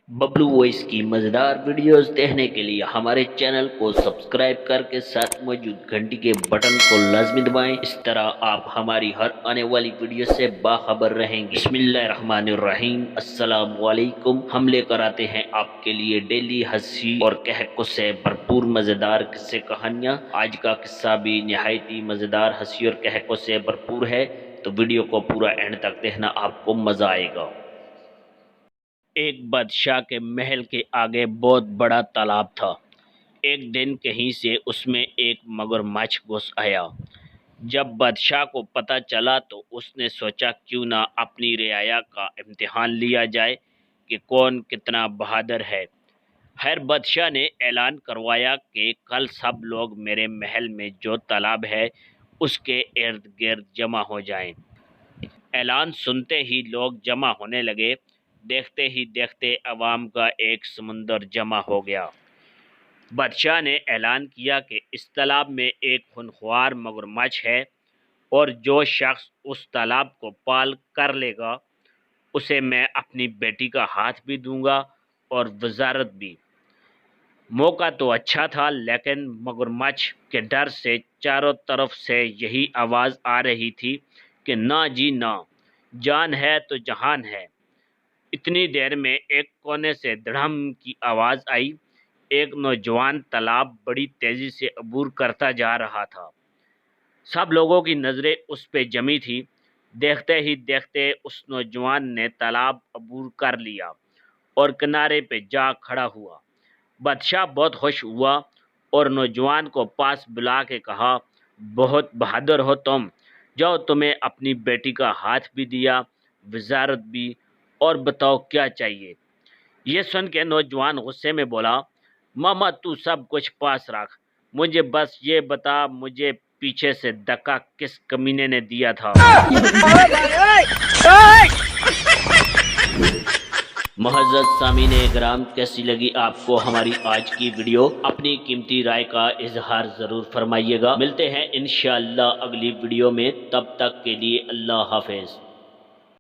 Bablu voice کی مزیدار videos دیکھنے کے لیے ہمارے چینل کو سبسکرائب کر کے ساتھ موجود گھنٹی کے بٹن کو لازمی دبائیں۔ اس طرح آپ ہماری ہر آنے والی ویڈیو سے باخبر رہیں گے۔ بسم اللہ الرحمن الرحیم۔ السلام علیکم۔ ہم لے کر آتے ہیں آپ کے لیے ڈیلی ہنسی اور کہکوں سے بھرپور مزیدار قصے کہانیاں۔ آج کا قصہ بھی نہایت ہی مزیدار ہنسی اور کہکوں سے بھرپور ہے، تو ویڈیو کو پورا اینڈ تک دیکھنا، آپ کو مزہ آئے گا۔ ایک بادشاہ کے محل کے آگے بہت بڑا تالاب تھا۔ ایک دن کہیں سے اس میں ایک مگرمچھ گھس آیا۔ جب بادشاہ کو پتہ چلا تو اس نے سوچا کیوں نہ اپنی رعایا کا امتحان لیا جائے کہ کون کتنا بہادر ہے۔ ہر بادشاہ نے اعلان کروایا کہ کل سب لوگ میرے محل میں جو تالاب ہے اس کے ارد گرد جمع ہو جائیں۔ اعلان سنتے ہی لوگ جمع ہونے لگے۔ دیکھتے ہی دیکھتے عوام کا ایک سمندر جمع ہو گیا۔ بادشاہ نے اعلان کیا کہ اس تالاب میں ایک خونخوار مگرمچھ ہے، اور جو شخص اس تالاب کو پال کر لے گا اسے میں اپنی بیٹی کا ہاتھ بھی دوں گا اور وزارت بھی۔ موقع تو اچھا تھا، لیکن مگرمچھ کے ڈر سے چاروں طرف سے یہی آواز آ رہی تھی کہ نہ جی نہ، جان ہے تو جہان ہے۔ اتنی دیر میں ایک کونے سے دڑھم کی آواز آئی۔ ایک نوجوان تالاب بڑی تیزی سے عبور کرتا جا رہا تھا۔ سب لوگوں کی نظریں اس پہ جمی تھی۔ دیکھتے ہی دیکھتے اس نوجوان نے تالاب عبور کر لیا اور کنارے پہ جا کھڑا ہوا۔ بادشاہ بہت خوش ہوا اور نوجوان کو پاس بلا کے کہا، بہت بہادر ہو تم، جاؤ تمہیں اپنی بیٹی کا ہاتھ بھی دیا، وزارت بھی، اور بتاؤ کیا چاہیے۔ یہ سن کے نوجوان غصے میں بولا، ماما تو سب کچھ پاس رکھ، مجھے بس یہ بتا مجھے پیچھے سے دھکا کس کمینے نے دیا تھا۔ معزز سامعین کرام، کیسی لگی آپ کو ہماری آج کی ویڈیو؟ اپنی قیمتی رائے کا اظہار ضرور فرمائیے گا۔ ملتے ہیں انشاءاللہ اگلی ویڈیو میں، تب تک کے لیے اللہ حافظ۔